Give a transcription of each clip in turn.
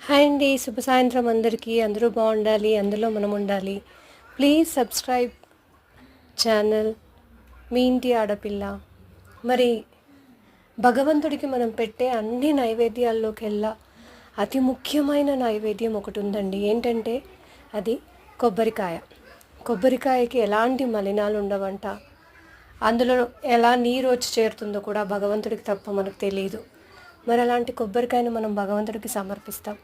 Hi అండి. శుభ సాయంత్రం అందరికీ. అందరూ బాగుండాలి, అందులో మనం ఉండాలి. ప్లీజ్ సబ్స్క్రైబ్ ఛానల్ మీ ఇంటి ఆడపిల్ల. మరి భగవంతుడికి మనం పెట్టే అన్ని నైవేద్యాల్లోకెల్లా అతి ముఖ్యమైన నైవేద్యం ఒకటి ఉందండి. ఏంటంటే అది కొబ్బరికాయ. కొబ్బరికాయకి ఎలాంటి మలినాలు ఉండవంట. అందులో ఎలా నీరు వచ్చి చేరుతుందో కూడా భగవంతుడికి తప్ప మనకు తెలియదు. మరి అలాంటి కొబ్బరికాయను మనం భగవంతుడికి సమర్పిస్తాం.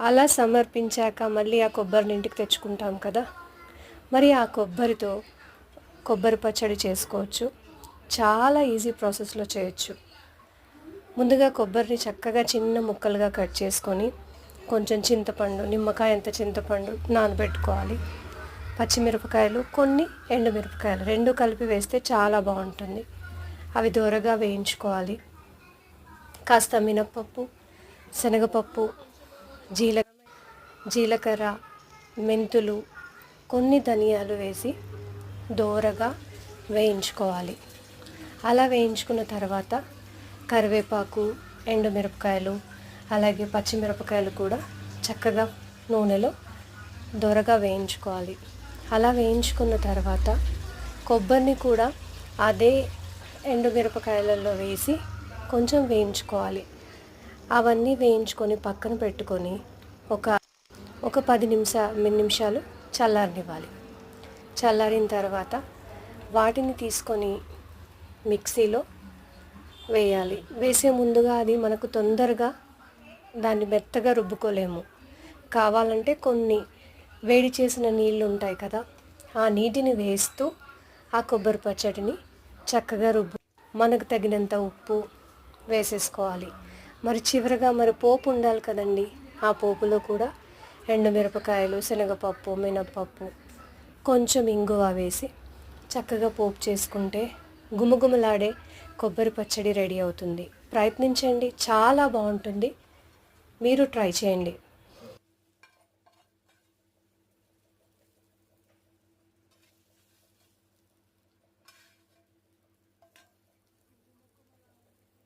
అలా సమర్పించాక మళ్ళీ ఆ కొబ్బరిని ఇంటికి తెచ్చుకుంటాం కదా. మరి ఆ కొబ్బరితో కొబ్బరి పచ్చడి చేసుకోవచ్చు. చాలా ఈజీ ప్రాసెస్లో చేయొచ్చు. ముందుగా కొబ్బరిని చక్కగా చిన్న ముక్కలుగా కట్ చేసుకొని కొంచెం చింతపండు, నిమ్మకాయ అంత చింతపండు నానబెట్టుకోవాలి. పచ్చిమిరపకాయలు, కొన్ని ఎండుమిరపకాయలు రెండు కలిపి వేస్తే చాలా బాగుంటుంది. అవి దోరగా వేయించుకోవాలి. కాస్త మినప్పప్పు, శనగపప్పు, జీలకర్ర, మెంతులు, కొన్ని ధనియాలు వేసి దోరగా వేయించుకోవాలి. అలా వేయించుకున్న తర్వాత కరివేపాకు, ఎండుమిరపకాయలు, అలాగే పచ్చిమిరపకాయలు కూడా చక్కగా నూనెలో దోరగా వేయించుకోవాలి. అలా వేయించుకున్న తర్వాత కొబ్బరిని కూడా అదే ఎండుమిరపకాయలలో వేసి కొంచెం వేయించుకోవాలి. అవన్నీ వేయించుకొని పక్కన పెట్టుకొని ఒక 10 నిమిషాలు చల్లారనివ్వాలి. చల్లారిన తర్వాత వాటిని తీసుకొని మిక్సీలో వేయాలి. వేసే ముందుగా అది మనకు తొందరగా దాన్ని మెత్తగా రుబ్బుకోలేము. కావాలంటే కొన్ని వేడి చేసిన నీళ్ళు ఉంటాయి కదా, ఆ నీటిని వేస్తూ ఆ కొబ్బరి పచ్చడిని చక్కగా మనకు తగినంత ఉప్పు వేసేసుకోవాలి. మరి చివరగా పోపు ఉండాలి కదండి. ఆ పోపులో కూడా ఎండుమిరపకాయలు, శనగపప్పు, మినప్పప్పు, కొంచెం ఇంగువ వేసి చక్కగా పోపు చేసుకుంటే గుమగుమలాడే కొబ్బరి పచ్చడి రెడీ అవుతుంది. ప్రయత్నించండి, చాలా బాగుంటుంది. మీరు ట్రై చేయండి.